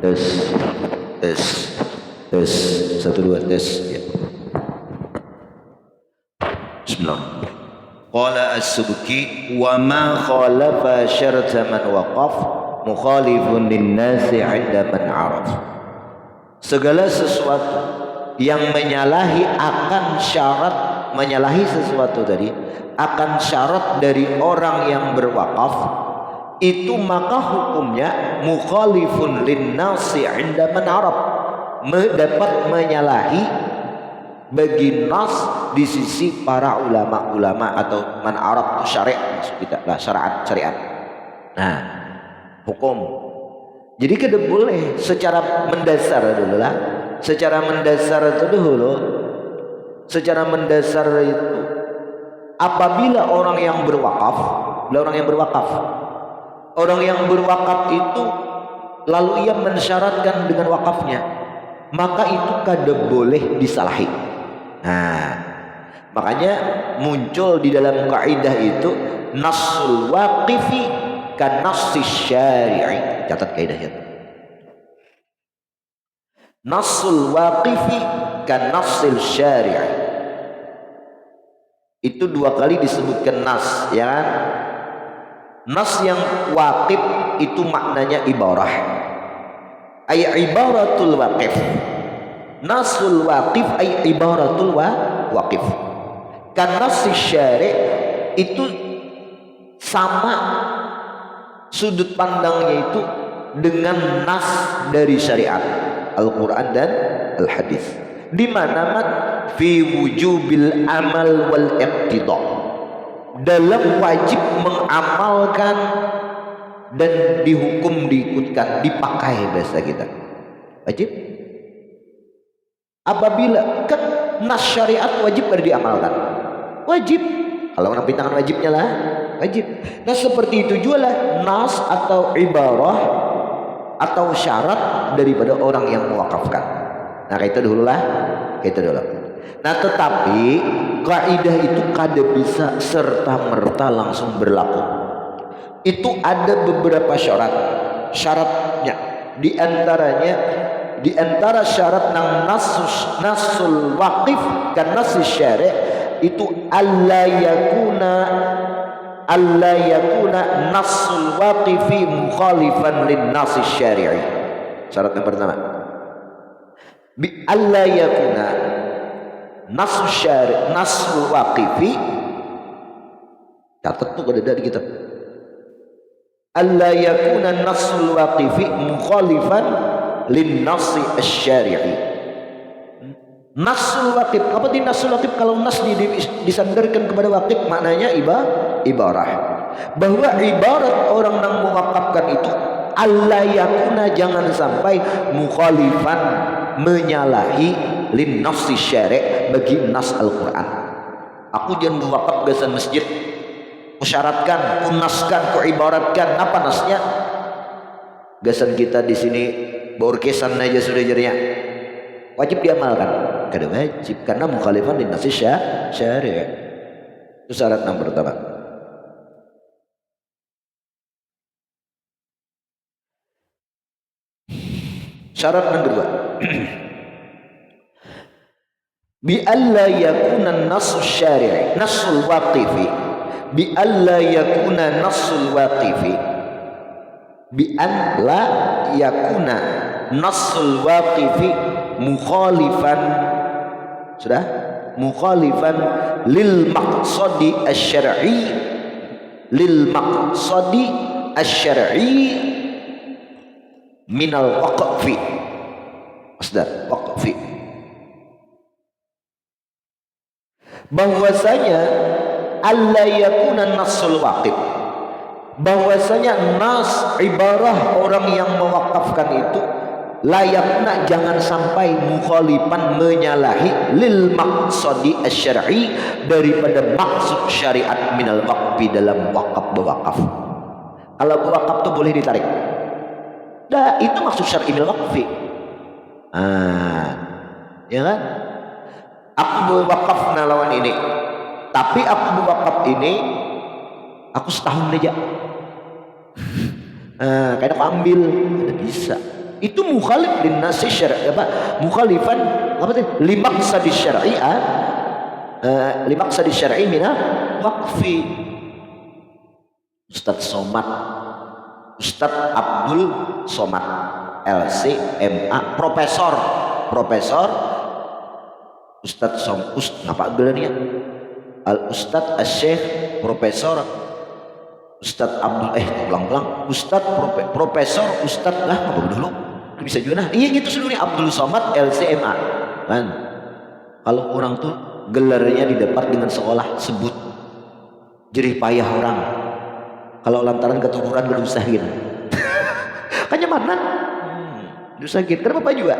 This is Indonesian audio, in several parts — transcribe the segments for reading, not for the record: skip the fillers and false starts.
Tes, tes, tes, 1 2 tes. Ya. Bismillah. Qala as-Subki wa ma khalafa syarta man waqaf mukhalifun linnasi 'inda man 'araf. Segala sesuatu yang menyalahi akan syarat, menyalahi sesuatu tadi akan syarat dari orang yang berwakaf, itu maka hukumnya mukhalifun linnasi 'inda man 'araf, dapat menyalahi bagi nas di sisi para ulama-ulama atau man arab itu syariat, maksud kita lah syariat. Nah, hukum. Jadi kada boleh secara mendasar dulu lah. Secara mendasar itu dulu. Secara mendasar itu apabila orang yang berwakaf itu lalu ia mensyaratkan dengan wakafnya, maka itu kada boleh disalahi. Nah, makanya muncul di dalam kaidah itu nasul waqifi kan nassis syari'i. Catat kaidahnya. Nasul waqifi kan nassil syari'i. Itu 2 kali disebutkan nas, ya kan? Nas yang waqif itu maknanya ibarah. Ay ibaratul waqif. Nasul waqif ay ibaratul waqif. Kan nassis syari' itu sama sudut pandangnya itu dengan nas dari syariat Al-Quran dan Al-Hadis, di mana fi wujubil amal wal iqtida, dalam wajib mengamalkan dan dihukum diikutkan, dipakai bahasa kita wajib. Apabila kan nas syariat wajib harus diamalkan, wajib. Kalau orang pintangan wajibnya lah wajib. Nah seperti itu juga lah nas atau ibarah atau syarat daripada orang yang mewakafkan. Nah itu dulu lah, itu dulu. Nah tetapi kaidah itu kada bisa serta merta langsung berlaku. Itu ada beberapa syaratnya. Di antara syarat nang nasul waqif kan nasis syari' itu alla yakuna nasul waqifi mukhalifan lin nasis syari'i. Syarat yang pertama, bi alla yakuna nasul waqifi, catat tuh ada di kitab, alla yakuna nasul waqifi mukhalifan lin nasi asy-syari'i. Nasul waqif, apa di nasul waqif? Kalau nas disandarkan kepada waqif maknanya ibarah. Bahwa ibarat orang yang mewakafkan itu alla yakuna, jangan sampai mukhalifan, menyalahi lin nasi syari' bagi nas Al-Quran. Aku jangan mewakaf gasan masjid, kusyaratkan, kunaskan, kuibaratkan apa nasnya. Gasan kita di sini borkesan aja sudah jadinya wajib diamalkan, kada wajib karena mukhalifan lin nas syari'. Itu syarat yang pertama. Syarat yang kedua, bi alla yakuna nasul syari'i nasul waqifi, bi alla yakuna nasul waqifi, bi an la yakuna nasul waqifi mukhalifan, sudah, mukhalifan lil maqsadi asy-syar'i, lil maqsadi asy-syar'i minal waqfi, masdar waqfi, bahwasanya alla yakuna nasul waqif, bahwasanya nas ibarah orang yang mewakafkan itu layaknya jangan sampai mukhalifan, menyalahi lil maqsadi asy-syar'i, daripada maksud syariat minal waqfi, dalam wakaf bewakaf. Kalau bewakaf tuh boleh ditarik. Nah, itu maksud syar'i minal waqfi. Ya kan? Aku bewakaf lawan ini, tapi aku bewakaf ini aku setahun aja. Kadang aku ambil, ada bisa. Itu mukhalif lin nasi syar'i apa? Mukhalifan apa tadi? Limaksadi syar'i limaksadi syar'i mina waqfi. Ustadz Somad, Ustadz Abdul Somad, LCMA, Profesor Ustadz apa gelarnya? Al Ustadz Syekh Profesor Ustadz Abdul ulang-ulang Ustadz Profesor Ustadz lah apa dulu bisa juga nah iya gitu sebenarnya Abdul Somad LCMA kan. Kalau orang tuh gelarnya didapat dengan sekolah sebut jerih payah orang kalau lantaran keturunan berusahin kan mana berusahin kan bapak juga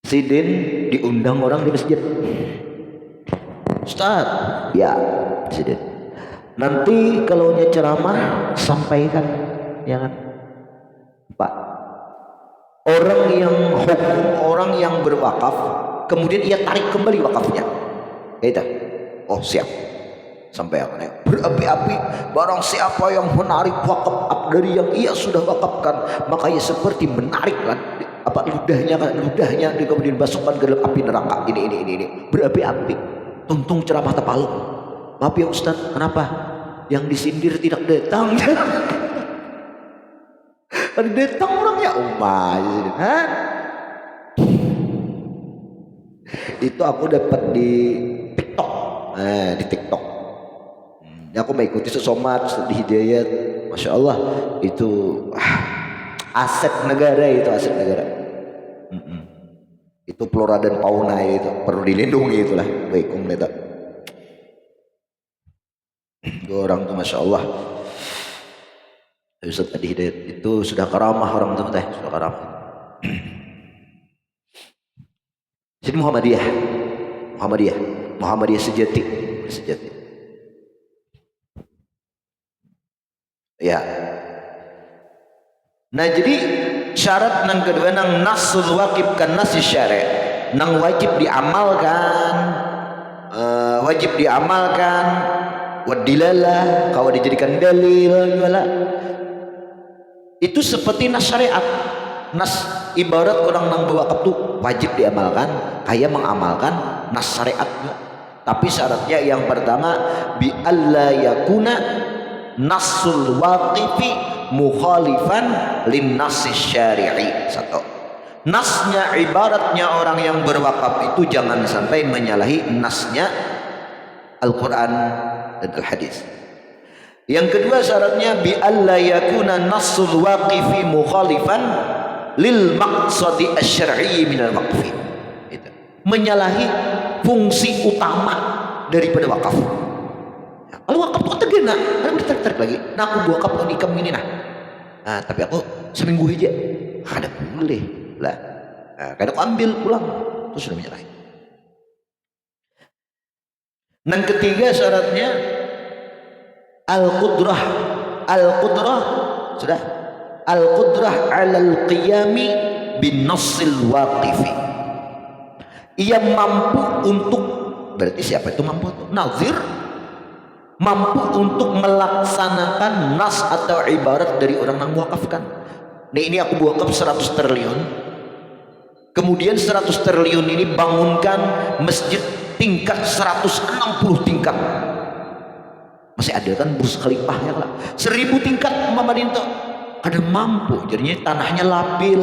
Sidin diundang orang di masjid. Ustaz, ya Sidin. Nanti kalau ceramah sampaikan, ya kan, Pak. Orang yang berwakaf, kemudian ia tarik kembali wakafnya. Itu. Oh siap. Sampai apa nih? Berapi-api. Barang siapa yang menarik wakaf dari yang ia sudah wakafkan, maka ia seperti menarik kan. Apa ludahnya kemudian masukkan ke dalam api neraka. Ini berapi-api. Tuntung ceramah tepaluk. Maaf ya Ustaz, kenapa? Yang disindir tidak datang. Tadi datang orangnya Hah? Itu aku dapat di TikTok. Di TikTok. Aku mengikuti Somat di Hidayat. Masya Allah itu aset negara itu aset negara. Itu flora dan fauna itu perlu dilindungi itulah. Baik umleta. Dua orang tuh Masya Allah. Ustaz Adi Hidayat itu sudah karamah orang tuh teh sudah karamah. Jadi Muhammadiyah sejati. Ya. Nah jadi syarat nang kedua nang nasul waqib kan nasi syari' nang wajib diamalkan wadilalah kalau dijadikan dalil wala itu seperti nas syariat. Nas ibarat orang nang berwakaf tuh wajib diamalkan kayak mengamalkan nas syariat. Tapi syaratnya yang pertama bi alla yakuna nasul waqifi mukhalifan lin nasi syari'i. Satu, nasnya ibaratnya orang yang berwakaf itu jangan sampai menyalahi nasnya Al-Quran dan Al-Hadis. Yang kedua syaratnya bi alla yakuna nasul waqifi mukhalifan lil maqsadi asy-syar'i minal waqfi. Itu menyalahi fungsi utama daripada wakaf. Kalau wakaf itu tegena, kan ditarik lagi. Nah aku wakaf ke nikam ini nah. Tapi aku seminggu aja. Ada boleh lah. Kadang aku ambil pulang, terus sudah menyalahi. Yang ketiga syaratnya al-qudrah sudah al-qudrah 'alal qiyami bin nassil waqifi. Ia mampu untuk, berarti siapa itu mampu? Nazir mampu untuk melaksanakan nas atau ibarat dari orang yang mewakafkan. Nah ini aku wakaf 100 triliun. Kemudian 100 triliun ini bangunkan masjid tingkat 160 tingkat. Masih ada kan Burj Khalifah ya lah. 1000 tingkat Muhammadin tuh ada mampu. Jadinya tanahnya labil,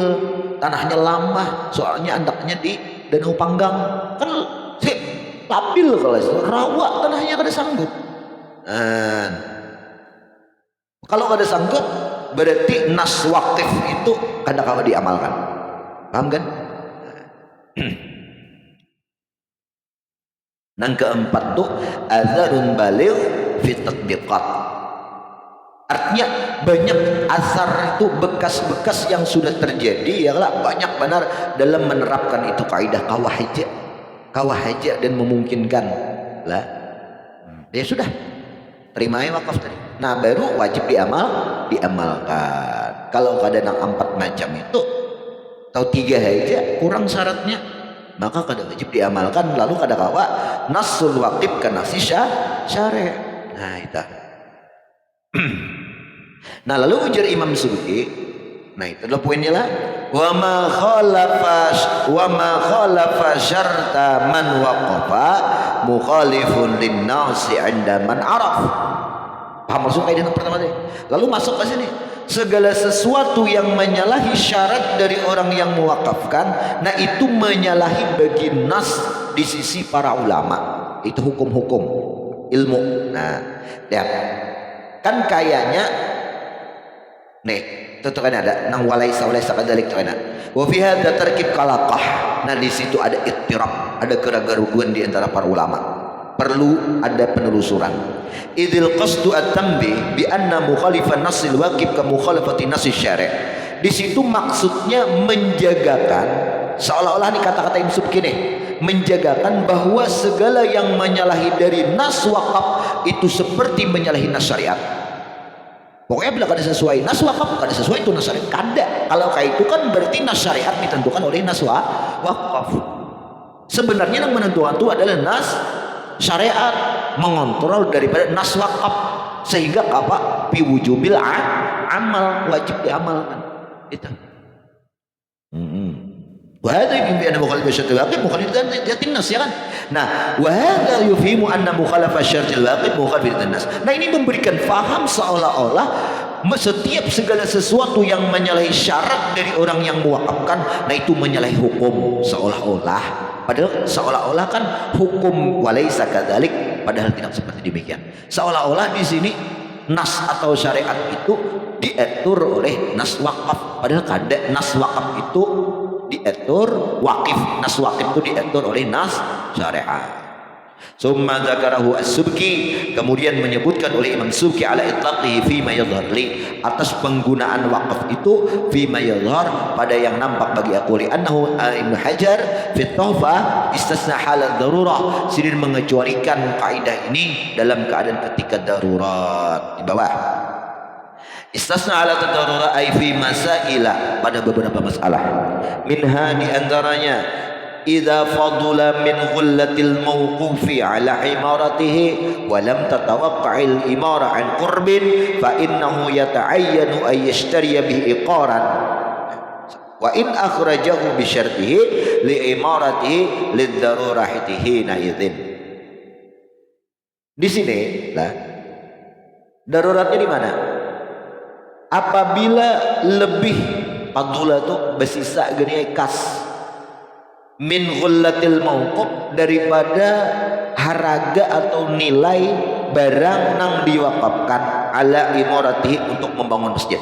tanahnya lama, soalnya andaknya di Danau Panggang. Kan labil kalau rawa tanahnya kada sanggup. Kalau kada sanggup berarti nas waqif itu kadang-kadang diamalkan. Paham kan? Yang keempat tuh azarun baligh fi tatbiqat. Artinya banyak asar itu bekas-bekas yang sudah terjadi ya lah, banyak benar dalam menerapkan itu kaidah kawahaja dan memungkinkan lah. Ya sudah terima wakaf tadi. Nah baru wajib diamalkan. Kalau kadang 4 macam itu atau 3 aja kurang syaratnya, maka kada wajib diamalkan. Lalu kada kawa nasul waqib kan nasi syari'. Nah itu Nah lalu ujar Imam Subki, nah itu adalah poinnya lah. Wa ma khalafa syarta man waqafa mukhalifun linnasi 'inda man araf. Paham maksud kaidah pertama tadi? Lalu masuk ke sini. Segala sesuatu yang menyalahi syarat dari orang yang mewakafkan, nah itu menyalahi bagi nas di sisi para ulama. Itu hukum-hukum ilmu. Nah, lihat. Kan kayaknya nih, itu kan ada nang walaisa kadalik itu kan. Wa fi hadza tarkib qalaqah. Nah, di situ ada ittirab, ada keraguan di antara para ulama. Perlu ada penelusuran. Idil qasdu at-tanbih bi anna mukhalifan nasil waqib ka mukhalafati nasis syari'. Di situ maksudnya menjagakan, seolah-olah nih kata-kata Ibnu Subki nih, menjagakan bahwa segala yang menyalahi dari nas waqaf itu seperti menyalahi nas syariat. Pokoknya bila kada sesuai nas waqaf, kada sesuai itu nas syariat. Kada. Kalau kayak itu kan berarti nas syariat ditentukan oleh nas waqaf. Sebenarnya yang menentukan itu adalah nas syariat, mengontrol daripada nas waqaf, sehingga apa biwujubil amal, wajib diamalkan itu. Wa hadha yufhimu anna mukhalafa syartil waqif mukhalifatan nas, ya kan. Nah, wa hadha yufhimu anna mukhalafa syartil waqif mukhalifatan nas. Nah, ini memberikan faham seolah-olah setiap segala sesuatu yang menyalahi syarat dari orang yang mewakafkan, nah itu menyalahi hukum seolah-olah. Padahal seolah-olah kan hukum walaisa kadzalik, padahal tidak seperti demikian. Seolah-olah di sini nas atau syariat itu diatur oleh nas wakaf, padahal kada. Nas wakaf itu diatur waqif, nas waqif itu diatur oleh nas syariat. Summa dzakarahu as-Subki, kemudian menyebutkan oleh Imam Subki ala itlaqihi fi ma yadhhar li, atas penggunaan wakaf itu fi ma yadhhar, pada yang nampak bagi aku, li annahu Ibnu Hajar fi Tuhfah istisna halat darurah, sidin mengecualikan kaidah ini dalam keadaan ketika darurat. Di bawah istisna halat darurah ay fi masaila, pada beberapa masalah. Minha, di antaranya idza fadula min ghullatil mawqufi ala imaratihi wa lam tatawaqqa'il imara an qurbin fa innahu yata'ayyanu ay yashtariya bi iqaran wa in akhrajahu bi syartihi li imaratihi lid daruratihi na idzin. Di sini lah daruratnya di mana? Apabila lebih fadula tuh bersisa gini kas min ghullatil mauquf, daripada haraga atau nilai barang nang diwakafkan ala imaratihi, untuk membangun masjid.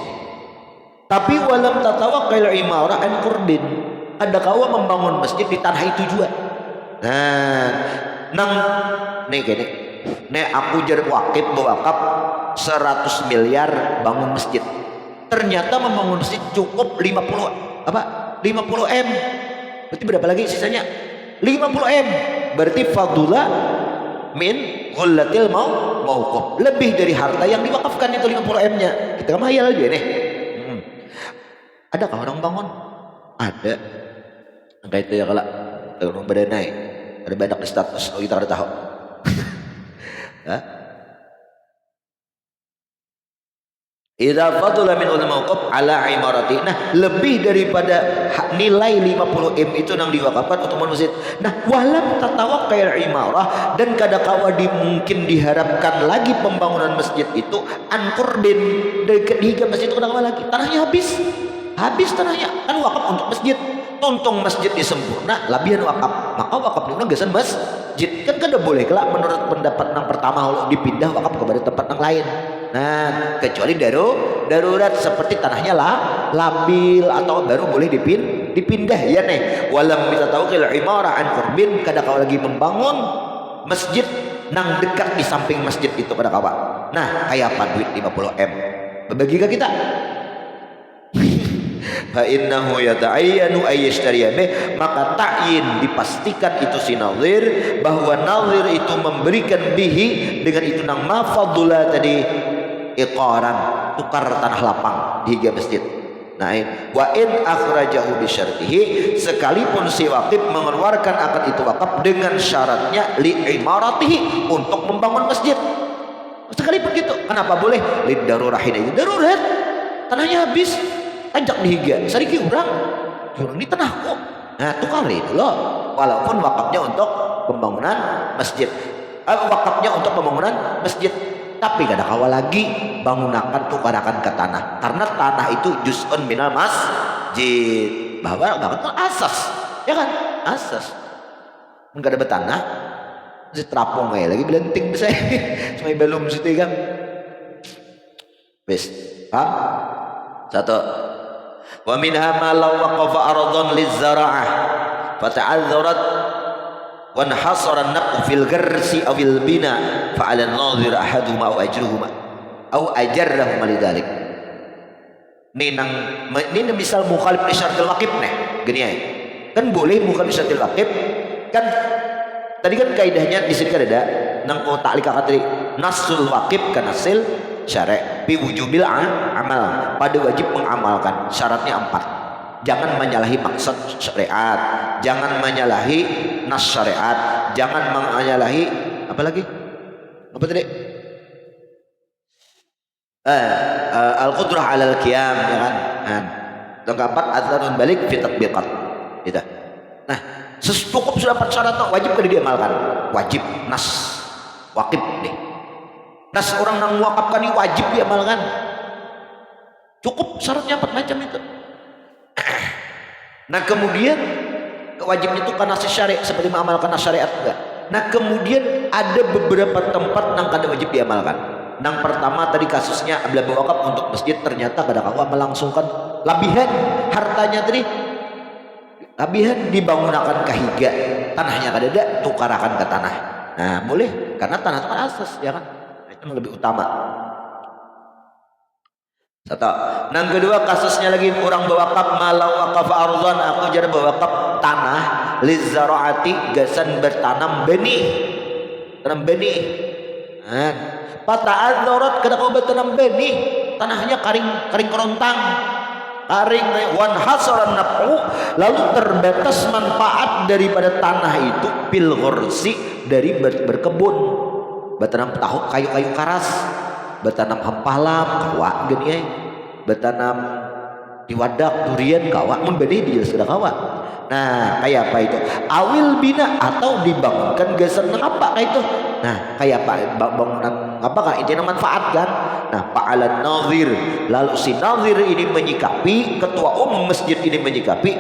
Tapi walam tatawaqqal imarah an qurbin, ada kawa membangun masjid di tanah itu juga. Nah, nang nih gini, nih aku jadi wakif wakaf 100 miliar bangun masjid. Ternyata membangun masjid cukup 50 M. Berarti berapa lagi sisanya? 50 M. Berarti fadula min ghullatil mauquf, lebih dari harta yang diwakafkan itu 50 M-nya. Kita mahayal aja nih. Adakah orang bangun? Ada. Angka itu ya kalau orang badan naik, ada banyak di status, kita ada tahu. Idza fadula min al-mawquf ala imarati. Nah, lebih daripada nilai 50 M itu yang diwakafkan untuk masjid. Nah, walam tatawaqqal imarah, dan kadakawa mungkin diharapkan lagi pembangunan masjid itu an qurbin, dari ketiga masjid itu kadakawa lagi tanahnya habis tanahnya, kan wakaf untuk masjid. Tuntung masjid disempurna labihan wakaf, maka wakaf itu gesan masjid kan kada boleh kelak menurut pendapat yang pertama dipindah wakaf kepada tempat yang lain. Nah, kecuali darurat seperti tanahnya labil atau baru boleh dipindah ya nih. Walam bisa tahu kalau imarah an qurbin, kada kau lagi membangun masjid nang dekat di samping masjid itu pada kawan. Nah, kayak apa duit 50 M? Berbagi ke kita? Fa innahu yata'ayyanu ay yashtariya bih, maka ta'yin dipastikan itu si nazir, bahwa nazir itu memberikan bihi dengan itu nang mafadula tadi iqaran, tukar tanah lapang di masjid. Nah, wa in akhrajahu bi syartihi, sekalipun si wakif mengeluarkan akan itu wakaf dengan syaratnya li imaratihi, untuk membangun masjid. Sekalipun gitu. Kenapa boleh? Lid darurahin itu darurat. Tanahnya habis, ajak dihiga. Sariki urang di tanahku. Nah, tukar itu loh. Walaupun wakafnya untuk pembangunan masjid. Wakafnya untuk pembangunan masjid. Tapi gak ada kawal lagi bangunakan tukarakan ke tanah. Karena tanah itu juz'un minal masjid. Bahwa itu asas. Ya kan? Asas. Enggak ada betanah. Si terapung aja lagi belenting saya. Cuma belum situ kan. Wis, paham? Satu. Wa minha ma law waqafa ardan lizzara'ah fata'adzarat wa nahasara an-naqu fil gharsi aw fil bina fa'ala an-nadhir ahaduhuma aw ajruhuma aw ajarrahuma lidzalik. Ini misal mukhalif li syartil waqif nih. Gini ya. Kan boleh mukhalif syartil waqif kan. Tadi kan kaidahnya di sini kan ada nang ta'liq tadi nasul waqif kan nasil syara' bi wujubil amal, pada wajib mengamalkan. Syaratnya 4. Jangan menyalahi maksud syariat, jangan menyalahi nas syariat, jangan menyalahi apa lagi? Apa tadi? Al-qudrah 'alal qiyam, ya kan? Yang keempat adzanun balik fi tatbiqat. Gitu. Nah, cukup sudah 4 syarat wajib kan diamalkan. Wajib nas waqif nih. Nas orang yang mewakafkan ini wajib diamalkan. Cukup syaratnya 4 macam itu. Nah, kemudian wajibnya itu karena syariat seperti mengamalkan syariat enggak. Nah, kemudian ada beberapa tempat yang kada wajib diamalkan. Yang pertama tadi kasusnya bila wakaf untuk masjid ternyata kada kawa melangsungkan labihan hartanya tadi. Labihan dibangunakan kahiga, tanahnya kada ada, tukarakan ke tanah. Nah, boleh karena tanah itu kan asas, ya kan? Itu lebih utama. Satu. Yang kedua kasusnya lagi orang bewakaf malau wakaf arzan, aku jar bewakaf tanah lizzaraati gasan bertanam benih. Tanam benih. Pata'adzarat kada kau bertanam benih, tanahnya kering kerontang. Karing wan hasaran naf'u, lalu terbatas manfaat daripada tanah itu bil ghursi, dari berkebun, bertanam tahu kayu-kayu karas, bertanam hampalam kawa gini bertanam di wadak durian kawa mun benih dia sudah kawa. Nah, kayak apa itu? Awil bina, atau dibangunkan gasan apa kayak itu. Nah, kayak apa bangunan apa kan intinya manfaat kan. Nah, fa'alan nazir, lalu si nazir ini menyikapi, ketua umum masjid ini menyikapi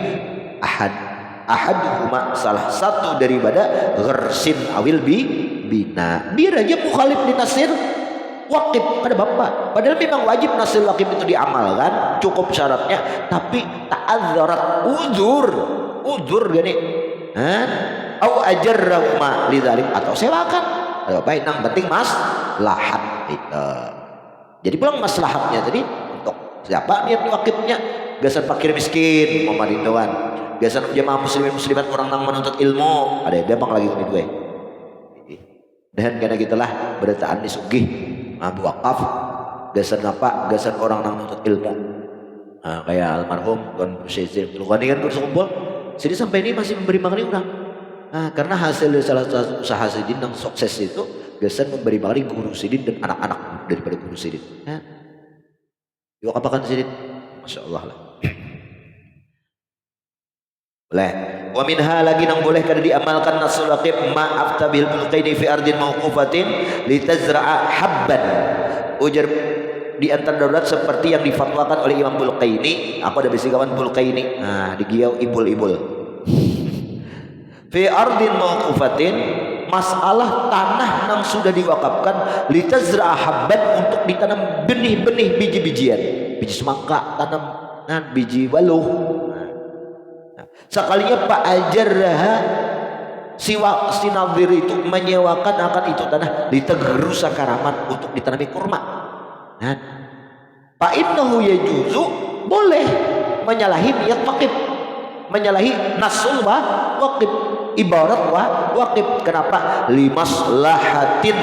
ahaduhuma, salah satu daripada gharsin awil bina. Biar aja mukhalif di nasir waqif pada bapak. Padahal memang wajib nasir waqif itu diamalkan, cukup syaratnya, tapi ta'adzarat uzur gini. Au ajarrahuma lidzalik, atau sewakan. Baik, yang penting maslahat itu. Jadi pulang maslahatnya tadi untuk siapa niat wakifnya? Gasan fakir miskin mau marindoan, gasan jamaah muslimin muslimat orang yang menuntut ilmu, ada yang bang lagi ini gue. Dan karena gitulah beritaan disugih abu wakaf, gasan apa? Gasan orang yang menuntut ilmu. Nah, kayak almarhum Tuan Syekh Tulukani kan berkumpul. Jadi sampai ini masih memberi makan orang. Nah, karena hasil dari salah satu usaha sidin yang sukses itu gasan memberi makan guru sidin dan anak-anak daripada guru sidin. Nah, diwakafkan sidin, masya Allah lah. Boleh. Wa minha lagi yang boleh kada diamalkan nasul waqif ma'af tabil bulqaini fi ardin mauqufatin litazra'a habban. Ujar di antara darurat seperti yang difatwakan oleh Imam Bulqaini. Aku ada bisi kawan Bulqaini. Nah, di Giau ibul-ibul. Fi ardin mauqufatin, masalah tanah yang sudah diwakafkan litazra'a habban, untuk ditanam benih-benih biji-bijian, biji semangka, tanam biji waluh. Sekalinya Pak Ajarraha si nazir itu menyewakan akan itu tanah di Tegeru Sakaraman untuk ditanami kurma. Nah, Pak innahu yajuzu, boleh menyalahi niat waqif, menyalahi nasul waqif, ibarat waqif. Kenapa? Limaslahatin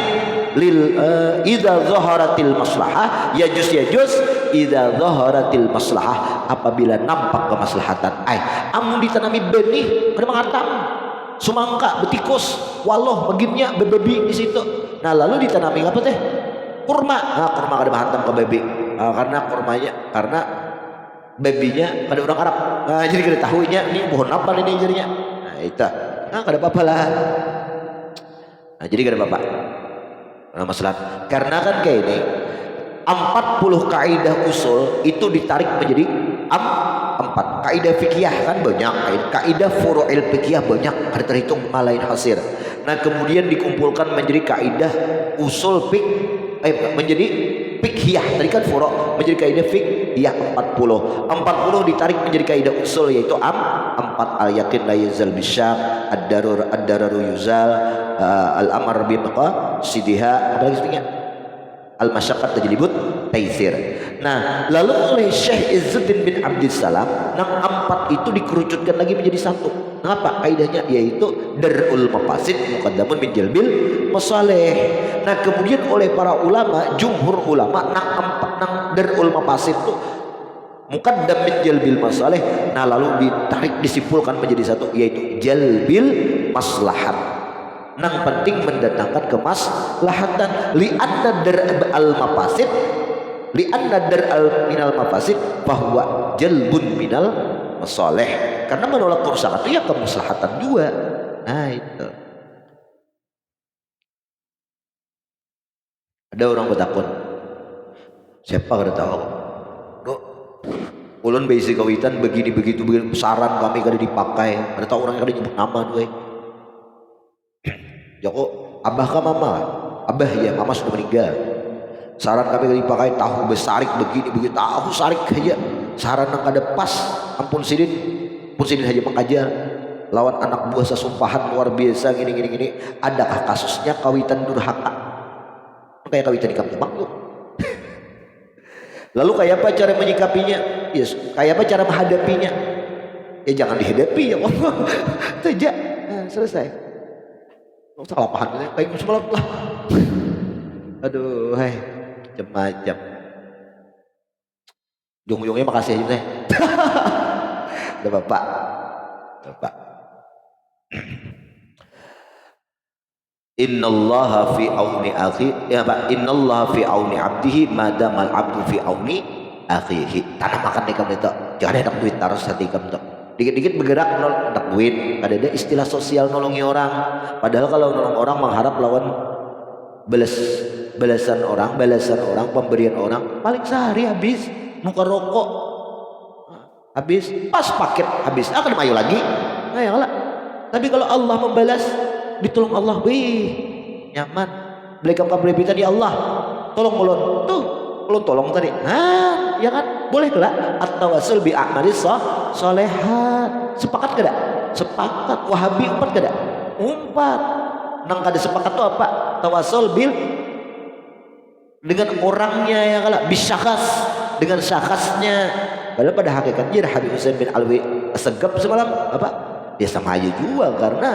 lil idza zaharatil maslahah yajuz idza zaharatil maslahah, apabila nampak kemaslahatan. Amun ditanami benih kada mangatam semangka betikus waloh baginnya bebebi di situ. Nah, lalu ditanami apa teh? kurma. Kurma kada hantam ke babi. Karena babinya kada orang Arab. Jadi kada tahunya ini pohon apa ini jadinya. Itu. Kada apa-apa lah. Jadi kada apa-apa. Masalah. Karena kan kayak ini 40 kaidah usul itu ditarik menjadi 4 kaidah fikih kan banyak, kaidah furu'il fikih banyak, ada terhitung malain hasir. Nah kemudian dikumpulkan menjadi kaidah usul menjadi fiqhiyah. Tadi kan furu' menjadi kaidah fiqhiyah 40 ditarik menjadi kaidah usul yaitu 4 al yakin la yazal bisyak, ad-dararu yuzal, al-amr bi maqasidiha, apa lagi sebagainya, al-masyaqqat tajlibut taisir. Nah, lalu oleh Syekh Izzuddin bin Abdissalam, 4 itu dikerucutkan lagi menjadi 1. Apa kaidahnya? Yaitu darul mafasid muqaddamun min jalbil masalih. Nah, kemudian oleh para ulama, jumhur ulama, darul mafasid itu muqaddam min jalbil masalih. Nah, lalu ditarik disimpulkan menjadi 1 yaitu jalbil maslahat. Nang penting mendatangkan kemaslahatan li'anna dar'al mafasid minal mafasid bahwa jalbun minal masalih. Karena menolak kerusakan itu ya kemaslahatan juga. Nah itu. Ada orang bertakun, siapa kada tahu? Ulun besi kawitan begini begitu saran kami kada dipakai. Ada tahu orang yang kada nyebut nama tuh. Joko abah ka mama, abah ya mama sudah meninggal. Saran kami kada dipakai tahu besarik begini begitu tahu sarik aja. Saran yang kada pas, ampun sidin aja mengajar lawan anak buah sesumpahan luar biasa gini. Adakah kasusnya kawitan durhaka? Kayak kawitan di kampung makmur. Lalu kayak apa cara menyikapinya? Yes, kayak apa cara menghadapinya? Ya jangan dihadapi ya Allah. Saja, selesai. Nggak usah kelapahan kayak semalam lah. Aduh, macam-macam. Ujung-ujungnya makasih aja teh. Udah bapak. Innallaha fi auni akhi ya Pak, innallaha fi auni abdihi madamal abdu fi auni akhihi. Tanah makan di kamu itu jangan ada duit taruh hati kamu itu dikit-dikit bergerak ada duit. Ada istilah sosial nolongi orang, padahal kalau nolong orang mengharap lawan balasan orang, pemberian orang paling sehari habis muka rokok habis, pas paket habis akan mayu lagi. Nah ya lah. Tapi kalau Allah membalas, ditolong Allah, nyaman. Beli kapan ya Allah, tolong ulun tuh, ulun tolong tadi. Ya kan, boleh kelak. At-tawassul bi a'malis solehat. Sepakat kada? Sepakat. Wahabi umpat kada? Umpat. Nang kada sepakat tuh apa? Tawassul bil dengan orangnya ya kalak, bisyakhas dengan syakhasnya. Padahal pada hakikatnya Habib Husain bin Alwi Assegaf semalam apa? Ya sama aja juga karena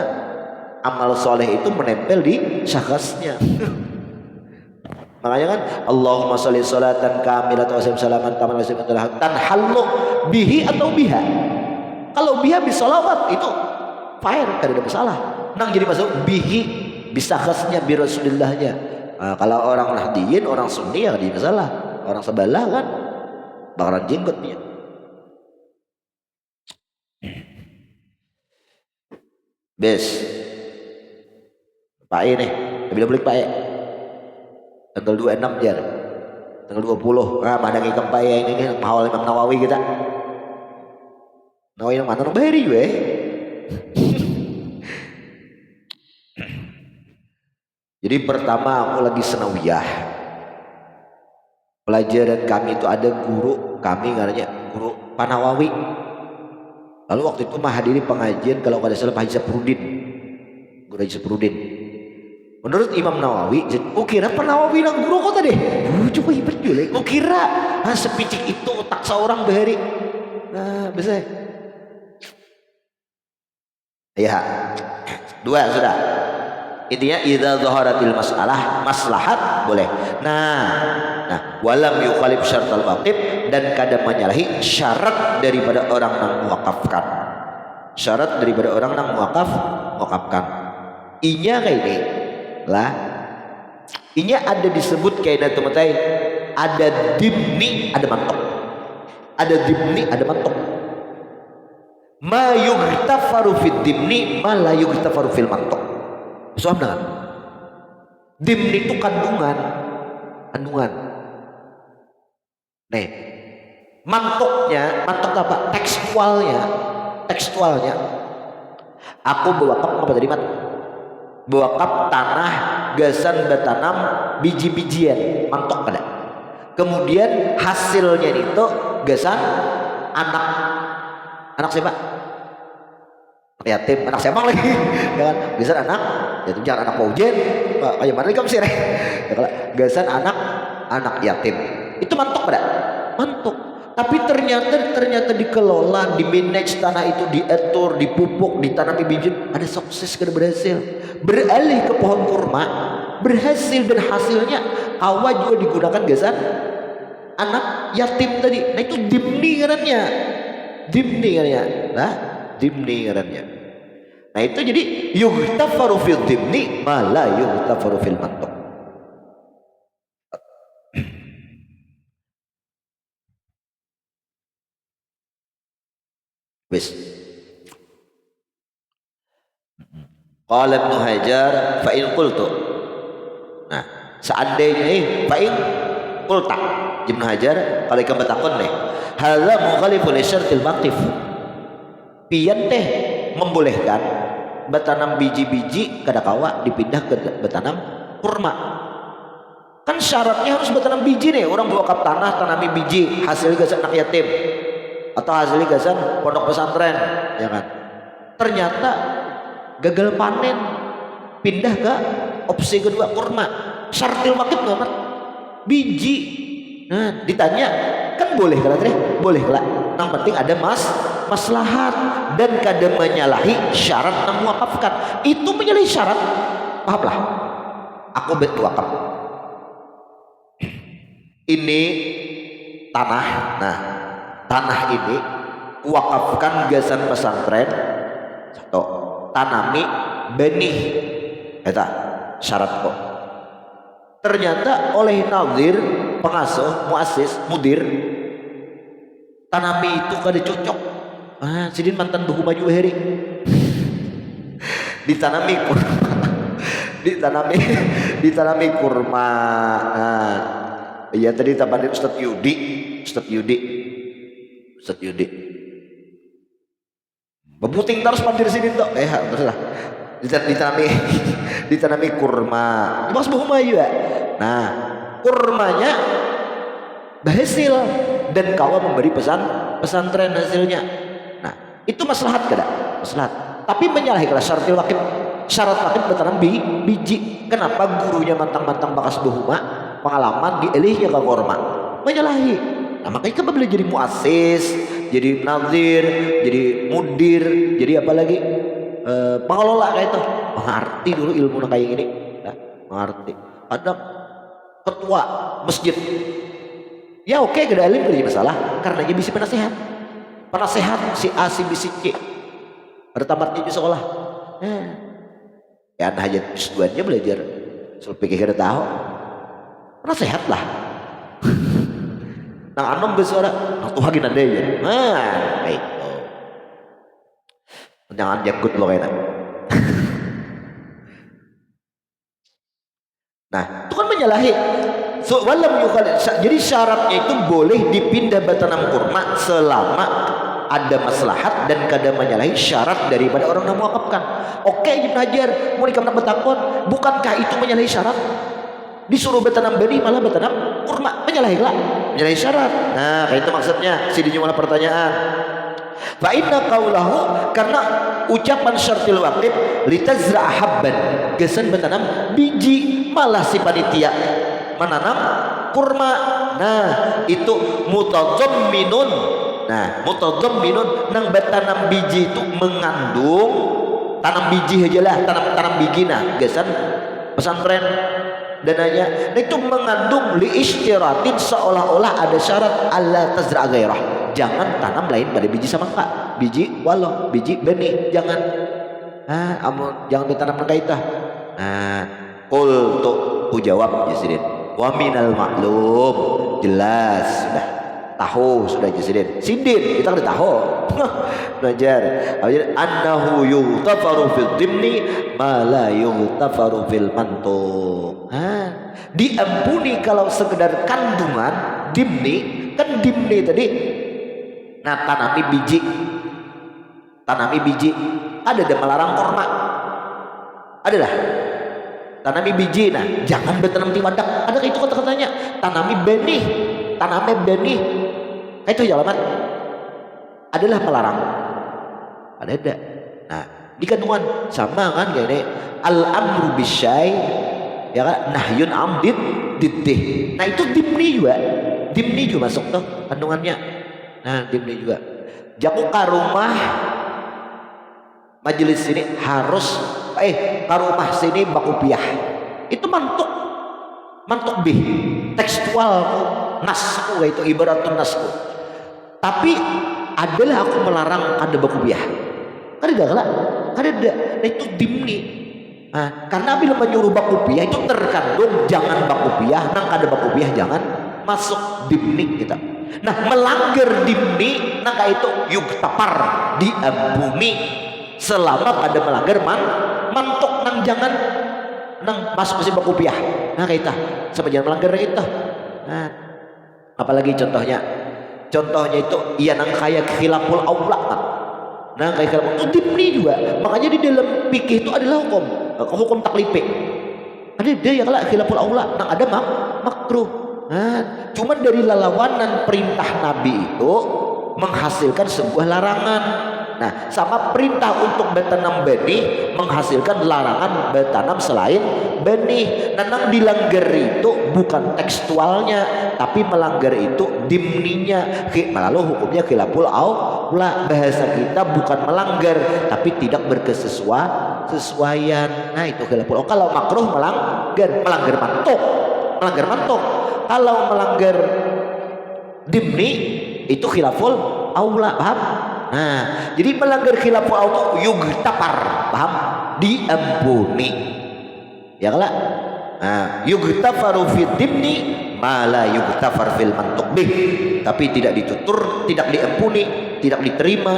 amal soleh itu menempel di syakhsnya. Makanya kan Allahumma sholli sholatan kamilatan wa salaman taman tanhallu bihi atau biha. Kalau biha bisolawat itu fire, kada ada masalah. Nang jadi masalah bihi bisyakhsnya bi rasulillahnya. Kalau orang Nahdiyin, orang Sunni ya kada masalah. Orang sebelah kan bakaran jenggotnya. Bes Pak E nih, bila boleh Pak E tanggal 26 jar, tanggal 20 mana ngikam Pak E ini mahal Imam Nawawi kita Nawawi yang mana nang bahari weh. Jadi pertama aku lagi senawiyah, pelajaran kami itu ada guru kami namanya guru Panawawi. Lalu waktu itu menghadiri pengajian kalau kada salah Pak Haji Saprudin, Guru Haji Saprudin. Menurut Imam Nawawi, kira Nawawi nang guru kok tadi? Coba hebat juga. Kira sepicik itu otak seorang bahari. Nah, bisa. Ya, 2 sudah. Intinya idza zaharatil maslahat boleh. Nah, walam yukhalif syartal waqif dan kada menyalahi syarat daripada orang yang muwakafkan. Syarat daripada orang yang muwakafkan. Inya kayak ini lah Inya ada disebut kayak teman-teman, ada dimni, ada mantok. Ada dimni, ada mantok. Ma yughtafaru fid dimni, ma la yughtafaru fil mantok. Soal dengan dimni itu kandungan. Nih, mantoknya, mantok apa? Tekstualnya. Aku bewakaf apa tadi mat? Bewakaf tanah gasan bertanam biji-bijian, mantok ada. Kemudian hasilnya itu gasan anak siapa? Yatim, anak siapa lagi? Jangan gasan anak, yatim jangan anak paujen. Kayak mana kamu sih? Gasan anak yatim. Itu mantok pada? Mantok. Tapi ternyata dikelola, dimanage tanah itu, diatur, dipupuk, ditanami biji, ada sukses, kada berhasil. Beralih ke pohon kurma, berhasil, dan hasilnya awal juga digunakan gasan anak yatim tadi. Nah itu dimni ngarannya. Nah itu jadi yughtafaru fil dimni ma la yughtafaru fil mantok. Wis. Qala Ibnu Hajar fa in qultu. Nah, seandainya fa in qulta Ibnu Hajar kalau ikan batakon nih, hadza mukhalifun li syartil maqif. Pian teh membolehkan bertanam biji-biji kada kawa dipindah ke bertanam kurma. Kan syaratnya harus bertanam biji nih, orang bawa kap tanah tanami biji, hasilnya gasan anak yatim atau hasilnya gasan pondok pesantren, ya kan? Ternyata gagal panen, pindah ke opsi kedua kurma. Syartil maqif banget biji. Nah ditanya kan boleh kalau teh boleh lah, yang penting ada maslahat dan kada menyalahi syarat yang muwakafkan. Itu menyalahi syarat, paham lah. Aku berwakaf ini tanah, nah tanah ini wakafkan gasan pesantren satu, tanami benih, eta syarat kok. Ternyata oleh nazir, pengasuh, muassis, mudir, tanami itu kada cocok. Sidin mantan buku maju heri ditanami kurma ditanami kurma. Nah iya tadi tampilin Ustadz Yudi bebuting terus pandir sini tuh terus lah ditanami kurma mas buku maju ya. Nah kurmanya berhasil dan kawan memberi pesantren hasilnya. Nah itu maslahat kada? Maslahat. Tapi menyalahi kalau syarat wakil bertanam biji. Kenapa gurunya mantang-mantang bakas buhuma pengalaman dielihnya ke kurma? Menyalahi. Nah makanya kan boleh jadi muassis, jadi nazir, jadi mudir, jadi apa lagi pengelola kayak itu. Mengerti dulu ilmu kayak gini. Nah, mengerti. Ada ketua masjid. Ya oke, gak ada alim, gak ada masalah. Karena dia bisa penasehat si A, si B, si C. Ada tamatnya di sekolah. Ya hajat seduannya belajar selpikir kada tahu. Penasehat lah. Nang anom bersuara, nang tuhagin anda ya. Baik. Jangan jangkut lo kayaknya. Nah, itu kan menyalahi. Jadi syaratnya itu boleh dipindah bertanam kurma selama ada maslahat dan kada menyalahi syarat daripada orang yang mewakafkan. Oke, Ibnu Hajar, mau dikamu bertakon, bukankah itu menyalahi syarat? Disuruh bertanam benih malah bertanam kurma, menyalahi lah, menyalahi syarat. Nah, kayak itu maksudnya. Sini cuma pertanyaan. Fa inna qaulahu, karena ucapan syartil waqif litazra habban, gesan bertanam biji, malah si panitia menanam kurma. Nah itu mutadhamminun. Nah mutadhamminun nang bertanam biji itu mengandung, tanam biji aja lah, tanam biji. Nah gesan pesantren dananya. Nah itu mengandung li ishtiratin, seolah-olah ada syarat alla tazra ghairah, jangan tanam lain pada biji sama kak, biji walau biji benih jangan. Jangan ditanam kaitah. Qultu ku jawab Jasidin. Wa minal maklum, jelas sudah tahu sudah Jasidin. Sidin kita udah tahu. Belajar. Annahu yughtafaru fil dimni ma la yughtafaru fil mantuq. Diampuni kalau sekedar kandungan dimni, kan dimni tadi. Nah, tanami biji ada melarang korma, adalah tanami biji. Nah, jangan bertanam di wadak, ada itu kata-katanya. Tanami benih itu ya alamat adalah melarang, ada. Nah, di kandungan sama kan kayak ini al amru bisyai ya kan, nahyun amdid diddih. Nah, itu dimni juga masuk tuh kandungannya. Nah, dimni juga. Jaku ka rumah majelis sini harus ka rumah sini bakupiah. Itu mantuk bih tekstual nasku, itu ibaratun nasku. Tapi adalah aku melarang ada bakupiah. Kada. Nah, itu dimni. Nah, karena bila menyuruh bakupiah itu terkandung jangan bakupiah, nang kada bakupiah jangan masuk dimni kita. Nah, melanggar dimni nang itu yuktapar diampuni selama pada melanggar mantok nang jangan nang masuk mesin bakupiah. Nah, kita sampai jangan melanggar kita. Nah, apalagi contohnya itu iya nang kayak khilaful aula kan. Nah, kayak khilaful itu dimni juga. Makanya di dalam fikih itu adalah hukum taklifi. Ada dia yang khilaful aula, nang ada makruh. Nah, cuma dari lalawanan perintah Nabi itu menghasilkan sebuah larangan. Nah, sama perintah untuk bertanam benih menghasilkan larangan bertanam selain benih. Nah, yang dilanggar itu bukan tekstualnya, tapi melanggar itu dimninya. Lalu hukumnya khilaful aula. Bahasa kita bukan melanggar, tapi tidak berkesesuaian. Nah, itu khilaful aula. Kalau makruh melanggar mantuk. Kalau melanggar dimni itu khilaful aula, paham? Nah, jadi melanggar khilaful aula yugtafar, paham? Diampuni. Ya kalau yugtafaru fid dimni ma la yugtafar fil mantuq bih. Tapi tidak ditutur, tidak diampuni, tidak diterima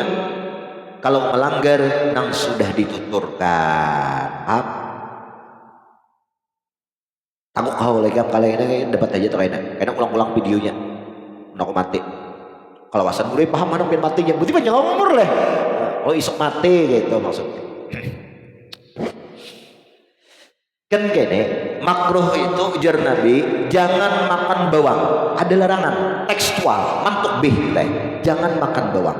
kalau melanggar yang sudah dituturkan. Paham? Aku kau lagi kalian dapat aja tuh kayaknya ulang-ulang videonya. Nak mati. Kalau wasan gue paham mana pengen mati yang berarti banyak umur lah. Oh, isok mati gitu maksudnya. Kan gini, makruh itu ujar Nabi, jangan makan bawang. Ada larangan tekstual, mantuk bih teh. Jangan makan bawang.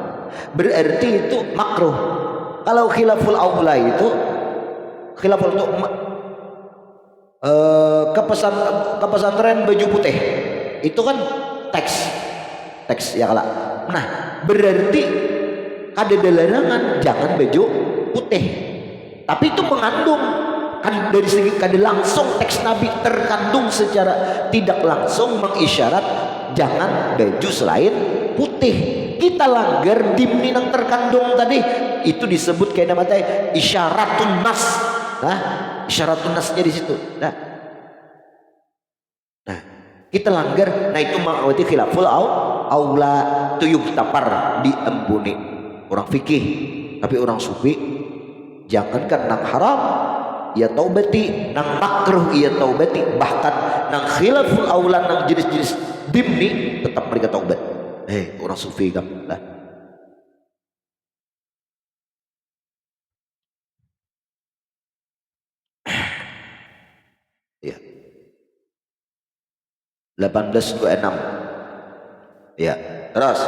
Berarti itu makruh. Kalau khilaful aula itu kepesantren baju putih itu kan teks ya kala. Nah, berarti ada larangan jangan baju putih, tapi itu mengandung kan dari segi kada langsung teks Nabi terkandung secara tidak langsung mengisyarat jangan baju selain putih. Kita langgar dimni yang terkandung tadi itu disebut kayak namanya isyaratun nas. Nah, isyaratun nasnya di situ. Nah, kita langgar. Nah, itu mengawati khilaful aula tuyuk tapar diampuni orang fikih. Tapi orang sufi jangankan nang haram ia taubati, nang makruh ia taubati, bahkan nang khilaful aula nang jenis-jenis dimni tetap mereka taubat. Orang sufi kan lah. Ya. 1826. Ya, terus.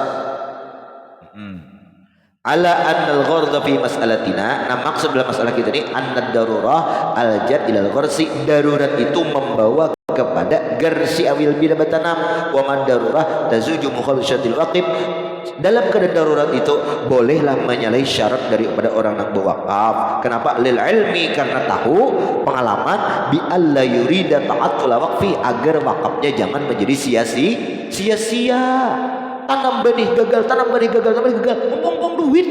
Ala annal gharda fi mas'alatina. Nah, maksud dalam masalah kita ini annad darurah aljad ilal gharsi. Darurat itu membawa kepada garsi awil bina bertanam. Wa man darurah tazuju mukhalsyatil waqib. Dalam keadaan darurat itu bolehlah menyalahi syarat daripada orang yang berwakaf. Kenapa? Lil ilmi, karena tahu pengalaman bi alla yurida ta'attul waqfi, agar wakafnya jangan menjadi sia-sia. Tanam benih gagal, mumpung duit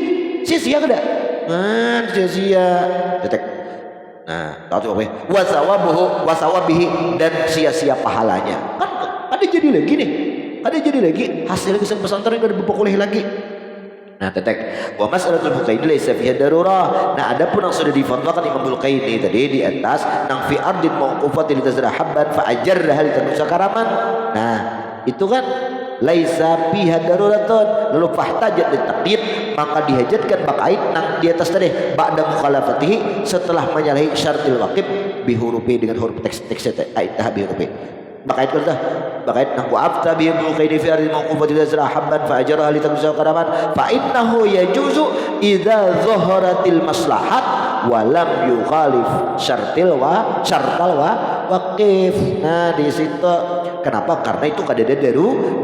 sia-sia kada? Sia-sia. Detek. Nah, tahu apa? Wasawabihi dan sia-sia pahalanya. Kan ada jadi lagi nih. Ada jadi lagi hasil kesan pesantren enggak diperboleh lagi. Nah, tetek. Wa mas'alatul buqaini laysa fiha darurah. Nah, adapun yang sudah difatwakan Imam Buqaini tadi di atas nang fi ardin mauqufatin litazra habban fa ajarraha litanusa karaman. Nah, itu kan laisa fiha daruratun lalu fahtajat ditaqid maka dihajatkan bakait nang di atas tadi ba'da mukhalafatihi setelah menyalahi syartil waqib bihurufi dengan huruf teks ayat bihurufi bakait kata bakait nang wa'afta bi qaidi fi ardi mawqufati lazra habban fa ajaraha li tamsa karaman fa innahu yajuzu idza zaharatil maslahat wa lam yukhalif syartal waqif. Nah, di situ kenapa? Karena itu kada ada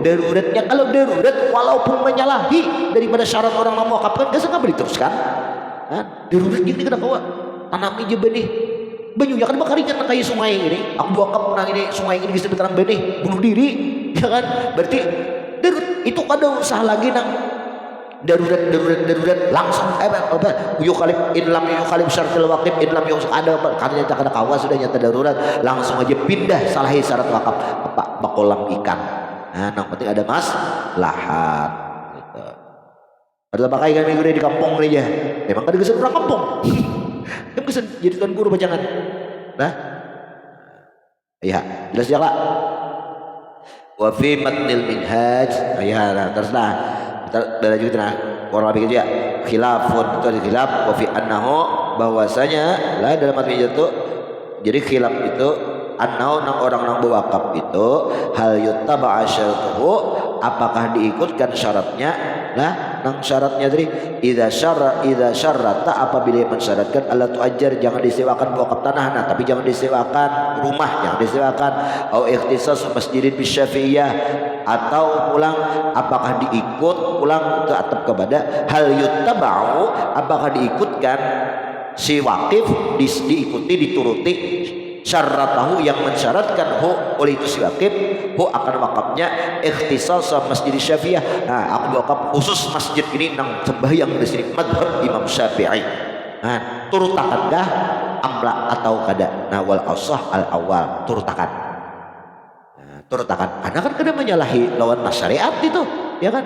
daruratnya. Kalau darurat walaupun menyalahi daripada syarat orang mau wakafkan gak sengaja diteruskan. Nah, darurat ini kena kawa tanam aja benih banyunya kan bakar ikan kayak sungai ini. Aku wakaf nang ini sungai ini bisa beneran benih bunuh diri, ya kan? Berarti darurat itu kada usah lagi nang darurat langsung yukhalif in lam yukhalif syartil waqif in lam yusuk ada katanya tak ada kawas sudah nyata darurat langsung aja pindah salahi syarat wakaf apa kolam ikan. Nah, yang penting ada maslahat gitu. Ada pakai kami guru di kampung aja memang kada geus orang kampung kan geus jadi tuan guru bacangan. Nah iya jelas ya Kak. Wa fi matnil minhaj ya nah, teruslah berlanjut nah kurang lebih gitu ya khilafun itu ada khilaf wa fi annahu bahwasanya lah dalam matn itu jadi khilaf itu annahu nang orang nang berwakaf itu hal yuttaba syaratuhu apakah diikutkan syaratnya lah nang syaratnya tadi idza syarata apabila mensyaratkan Allah tuajar jangan disewakan wakaf tanah nah tapi jangan disewakan rumah jangan disewakan au ikhtisas masjidin bisyafi'iyah atau pulang apakah diikut pulang itu atap kepada hal yuttaba'u apakah diikutkan si wakif diikuti dituruti syaratahu yang mensyaratkan oleh itu si wakif akan wakafnya ikhtisas masjid syafi'iyah. Nah, aku wakaf khusus masjid ini nang sembahyang di sini madhab Imam Syafi'i. Nah, turutakankah amla atau kada? Nah, wal asah al awal turutakan. Nah, turutakan. Karena kan kada menyalahi lawan syariat itu, ya kan?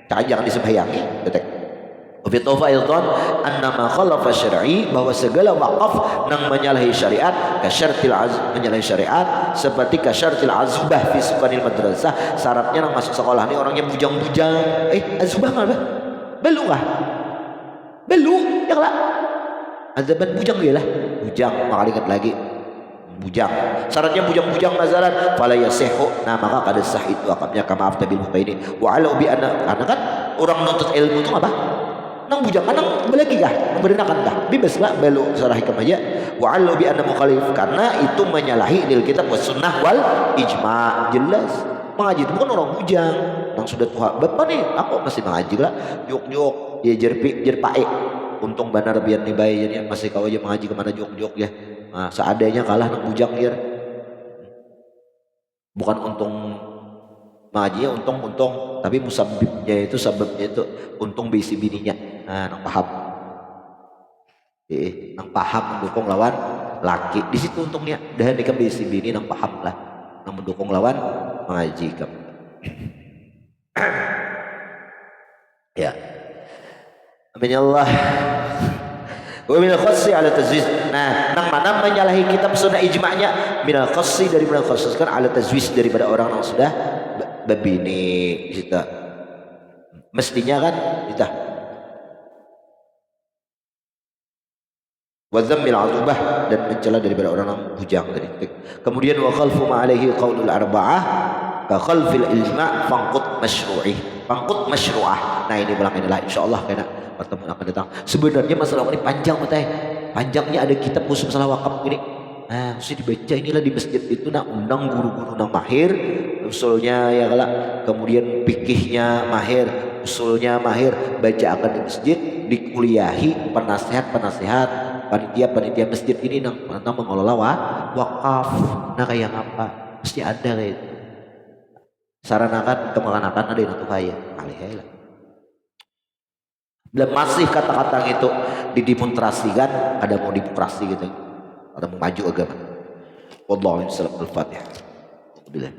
Jangan disembahyangi, detek. Fi tawfaidon annama khalafa syar'i bahwa segala wakaf yang menyalahi syariat kasyartil menyalahi syariat seperti kasyartil azbah fi sukanil madrasah syaratnya nang masuk sekolah ini orangnya bujang-bujang azbah apa belum ya lah azaban bujang dia lah bujang maka ingat lagi bujang syaratnya bujang-bujang nazaran fala yasihu nah maka kada sah itu akabnya kama aftabil ini wa alau bi anna karena kan orang nuntut ilmu itu apa nang bujang nang belagi kah berenakan kah bebas lah belu sarah hikam aja wa allu bi anna mukhalif karena itu menyalahi lil kitab was sunnah wal ijma jelas mengaji itu bukan orang bujang yang sudah tua bapak nih aku masih mengaji lah jok ya jerpae untung benar biar nih bayi jadi masih kau aja mengaji kemana jok ya nah, seadanya kalah nang bujang dia bukan untung mengajinya untung tapi musabibnya itu sababnya itu untung bisi bininya nah nang paham mendukung lawan laki di situ untungnya dah nikah bisi bini nang paham lah nang mendukung lawan mengaji kamu ya amin ya Allah wa minal khassi ala tazwis nah nang mana menyalahi kitab sunnah ijma'nya minal khassi dari minal khassi kan ala tazwis daripada orang yang sudah babini kita mestinya kan kita wa dhammil azubah dan mencela daripada orang yang bujang tadi kemudian wa khalfu ma alaihi qaulul arba'ah ka khalfil ijma' fangqut masyru'ah nah ini ulang inilah insyaallah kena pertemuan akan datang sebenarnya masalah ini panjang betul panjangnya ada kitab khusus masalah wakaf ini nah mesti dibaca inilah di masjid itu nak undang guru-guru nang mahir usulnya ya kalau kemudian fikihnya mahir usulnya mahir baca akan di masjid dikuliahi penasehat panitia masjid ini nang mengelola wakaf nah kayak apa mesti ada kayak itu saranakan kemakanan ada yang untuk kaya alih lah Bila masih kata-kata itu didemonstrasikan, ada mau demokrasi gitu, ada mau maju agama. Wallahu a'lam. Al-Fatihah. Alhamdulillah.